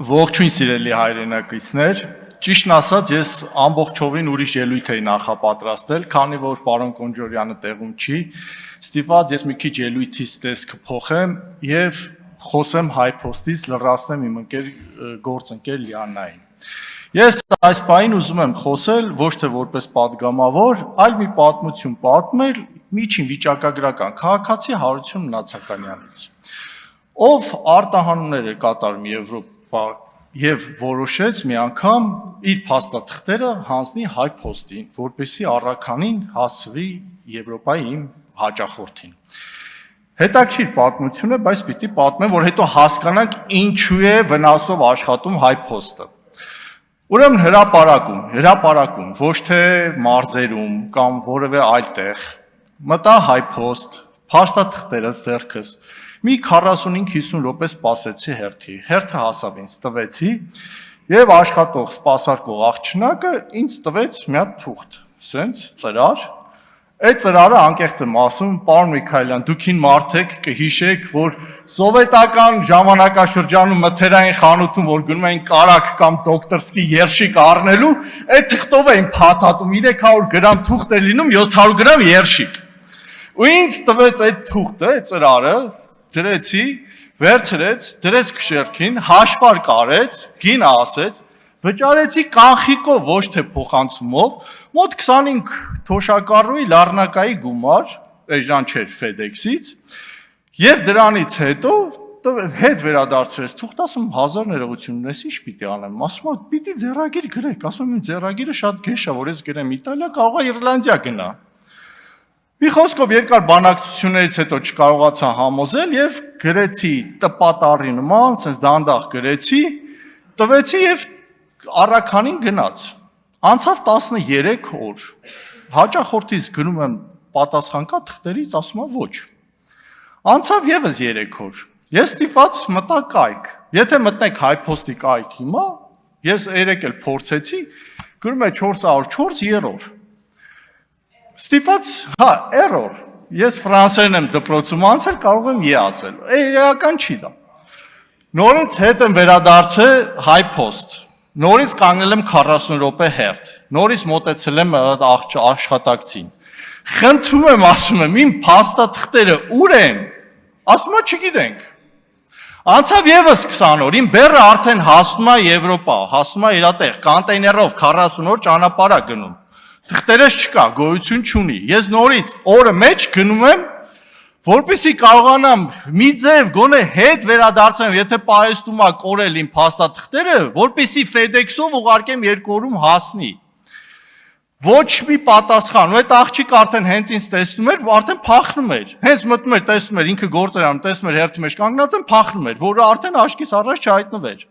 Ողջույն սիրելի հայրենակիցներ, ճիշտն ասած ես ամբողջովին ուրիշ ելույթ էի նախապատրաստել, քանի որ պարոն Կոնջորյանը տեղում չի, ստիպված ես մի քիչ ելույթից տեսքը փոխեմ եւ խոսեմ HiPost-ից, լրացնեմ իմ գործընկեր Լիաննային։ Ես այս պահին ուզում եմ խոսել ոչ թե որպես падգամավոր, այլ մի պատմություն պատմել միջին վիճակագրական քաղաքացի Հարություն Մնացականյանից, ով արտահանումներ է կատարում Եվրոպա եւ որոշեց մի անգամ իր փաստաթղթերը հանձնի HiPost-ին, որպեսզի առաքանին հասվի Եվրոպայի իմ հաճախորդին։ Հետաքրքիր պատմություն է, բայց պիտի պատմեմ, որ հետո հասկանանք ինչու է վնասով աշխատում HiPost-ը։ Ուրեմն հրապարակում, ոչ թե մարզերում կամ որևէ այլ տեղ, մտա HiPost, փաստաթղթերս ձեռքս, մի 45-50 րոպե սպասեցի հերթի, հերթը հասավ ինձ, տվեցի եւ աշխատող սպասարկող աղջնակը ինձ տվեց մի հատ թուղթ, սենց ծրար, այդ ծրարը անկեղծ եմ ասում, պարոն Միքայելյան, դուք ին մարդ եք, կհիշեք, որ սովետական ժամանակաշրջանում մթերային խանութում, որ գնում էին կարակ կամ դոկտորսկի երշիկ առնելու, այդ թղթով էին փաթաթում 300 գրամ թուղթ է լինում 700 գրամ երշիկ։ Ու ինձ տվեց այդ թուղթը, այդ ծրարը, դրեցի, վերցրեց, դրեց քշերքին, հաշվար կարեց, գինը ասեց, վճարեցի կանխիկով, ոչ թե փոխանցումով, մոտ 25 թոշակառուի լառնակայի գումար, այժմ չէր FedEx-ից, եւ դրանից հետո հետ վերադարձրեց թուղթ, ասում 1000 ներողություն ունես, ինչ պիտի անեմ, ասում եմ, պիտի ձեռագիր գրեք, ասում եմ, ձեռագիրը շատ գեշ է, որ ես գրեմ Իտալիա, կարող է Իռլանդիա գնա։ Մի խոսքով երկար բանակցություններից հետո չկարողացա համոզել եւ գրեցի տպատարի նման, sense դանդաղ գրեցի, տվեցի եւ առաքանին գնաց։ Անցավ 13 օր։ Հաճախորդից գնում եմ պատասխան կա թղթերից, ասում եմ ոչ։ Անցավ եւս 3 օր։ Ես ստիպված մտա կայք։ Եթե մտնեք HiPost-ի կայք հիմա, ես երեք էլ փորձեցի, գրում է 404 երրորդ։ Ստիպված, error։ Ես ֆրանսերեն եմ դպրոցում անցել, կարող եմ ասել։ Էական չի դա։ Նորից հետ եմ վերադարձել HiPost։ Նորից կանգնել եմ 40 րոպե հերթ։ Նորից մոտեցել եմ աշխատակցին։ Խնդրում եմ, ասում եմ, իմ փաստաթղթերը ուր են։ Ասում եմ, չգիտենք։ Անցավ եւս 20 օր, իմ բեռը արդեն հասնում է Եվրոպա, հասնում է իր տեղ, կոնտեյներով 40 օր ճանապարհ է գնում։ Թղթերս չկա, գոյություն չունի։ Ես նորից օրը մեջ գնում եմ, որպեսզի կարողանամ մի ձև գոնե հետ վերադարձեմ, եթե պահեստում է կորել իմ փաստաթղթերը, որպեսզի FedEx-ով ուղարկեմ 2 օրում հասնի։ Ոչ մի պատասխան, ու այդ աղջիկ արդեն հենց ինձ տեսնում էր, արդեն փախնում էր։ Հենց մտնում էր, տեսնում էր, ինքը գործ էր անում, տեսնում էր հերթի մեջ կանգնած եմ, փախնում էր, որը արդեն աչքիս առաջ չհայտնվեր։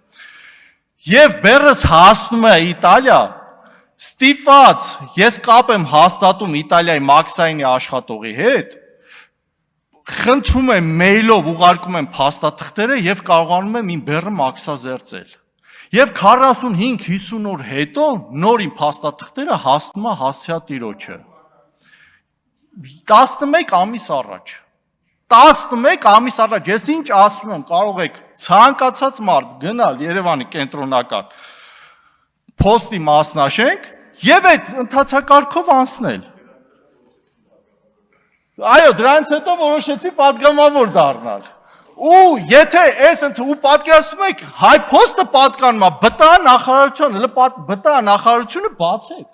Եվ բեռս հասնում է Իտալիա, ստիպված, ես կապ եմ հաստատում Իտալիայի Մաքսայինի աշխատողի հետ, խնդրում եմ մեյլով ուղարկում եմ փաստաթղթերը եւ կարողանում եմ իմ բեռը մաքսազերծել։ Եվ 45-50 օր հետո նոր իմ փաստաթղթերը հասնում է հասցեա տիրոջը։ 11 ամիս առաջ։ 11 ամիս առաջ, ես ինչ ասում եմ, կարող եք ցանկացած մարդ գնալ Երևանի կենտրոնական փոստի մասնաշենք եւ այդ ընթացակարգով անցնել։ Այո, դրանից հետո որոշեցի падգամավոր դառնալ։ Ու եթե ու պատկերացնում եք, HiPost-ը պատկանում է ԲՏԱ նախարարությանը, ԲՏԱ նախարարությունը բացեք։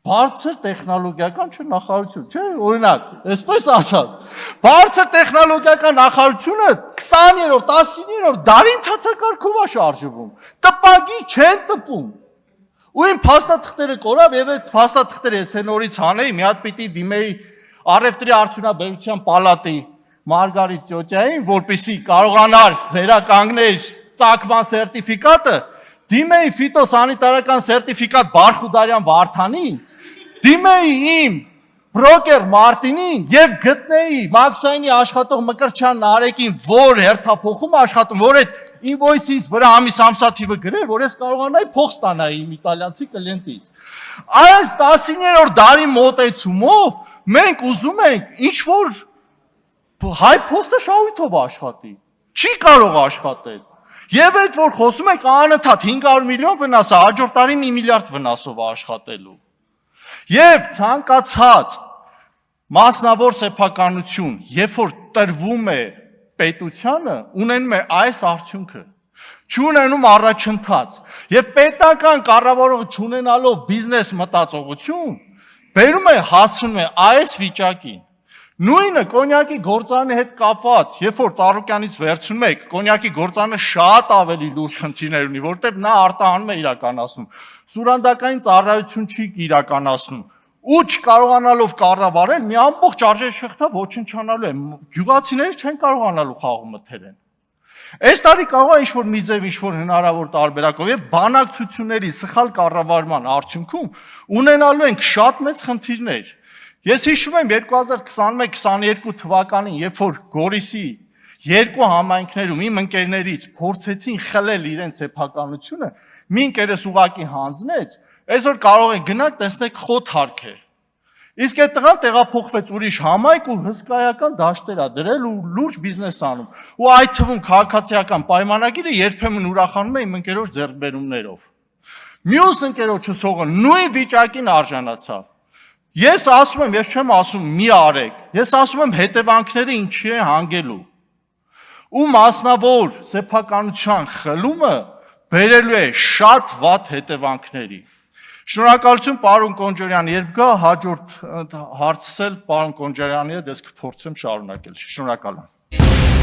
Բարձր տեխնոլոգիական չէ նախարարություն, չէ, օրինակ, այսպես ասած։ Բարձր տեխնոլոգիական նախարարությունը 20-րդ, 19-րդ դարի ընթացակարգով է շարժվում։ Տպագի չեն տպում։ Ու իմ փաստաթղթերը կորավ եւ այդ փաստաթղթերը եթե նորից հանեի, մի հատ պիտի դիմեի Առևտրի արդյունաբերության պալատի Մարգարիտ Տյոտյային, որպեսզի կարողանար վերականգնել ծագման սերտիֆիկատը, դիմեի ֆիտոսանիտարական սերտիֆիկատ Բարխուդարյան Վարդանին, դիմեի իմ բրոկեր Մարտինին եւ գտնեի Մաքսայինի աշխատող Մկրտչյան Նարեկին, որ հերթափոխում աշխատում, որ այդ ինվոյսից վրա ամսաթիվը գրեր, որ ես կարողանայի փող ստանայի իմ իտալիացի կլիենտից։ Այս 19-րդ դարի մոտեցումով մենք ուզում ենք ինչ-որ HiPost-ը շահույթով աշխատի, չի կարող աշխատել։ Եվ այդ որ խոսում եք անընդհատ 500 միլիոն վնասը, հաջորդ տարի 1 միլիարդ վնասով աշխատելու։ Եվ ցանկացած մասնավոր սեփականություն, երբ որ տրվում է պետությանը, ունենում է այս արդյունքը, չունենում առաջընթաց, եւ պետական կառավարողը չունենալով բիզնես մտածողություն, բերում է հասցնում է այս վիճակին։ Նույնը կոնյակի գործարանի հետ կապված, երբ որ Ծառուկյանից վերցնում եք, կոնյակի գործարանը շատ ավելի լուրջ խնդիրներ ունի, որտեղ նա արտահանում է իրականացնում, սուրանդակային ծառայություն չի իրականացնում, ու չկարողանալով կառավարել, մի ամբողջ արժեշղթա ոչնչանալու է, գյուղացիները չեն կարողանալու խաղը մթերեն։ Այս տարի կարող է ինչ-որ մի ձև, ինչ-որ հնարավոր տարբերակով եւ բանակցությունների սխալ կառավարման արդյունքում ունենալու ենք շատ մեծ խնդիրներ։ Ես հիշում եմ 2021-22 թվականին, երբ որ Գորիսի երկու համայնքներում իմ ընկերներից փորձեցին խլել իրենց սեփականությունը, մի ընկերս ուղակի հանձնեց, այսօր կարող եք գնալ, տեսնեք խոտ հարկ է։ Իսկ այդ տղան տեղափոխվեց ուրիշ համայնք ու հսկայական դաշտեր ա դրել ու լուրջ բիզնես անում։ Ու այդ թվում քաղաքացիական պայմանագիրը երբեմն ուրախանում է իմ ընկերոջ ձեռքբերումներով։ Մյուս ընկերոջս հողը նույն վիճակին արժանացավ։ Ես ասում եմ, ես չեմ ասում մի արեք, ես ասում եմ հետևանքները ինչի է հանգելու։ Ու մասնավոր սեփականության խլումը բերելու է շատ վատ հետևանքների։ Շնորհակալություն պարոն Կոնջարյան, երբ գա հաջորդ հարցել պարոն Կոնջարյանի հետ, ես կփորձեմ շարունակել։ Շնորհակալ եմ։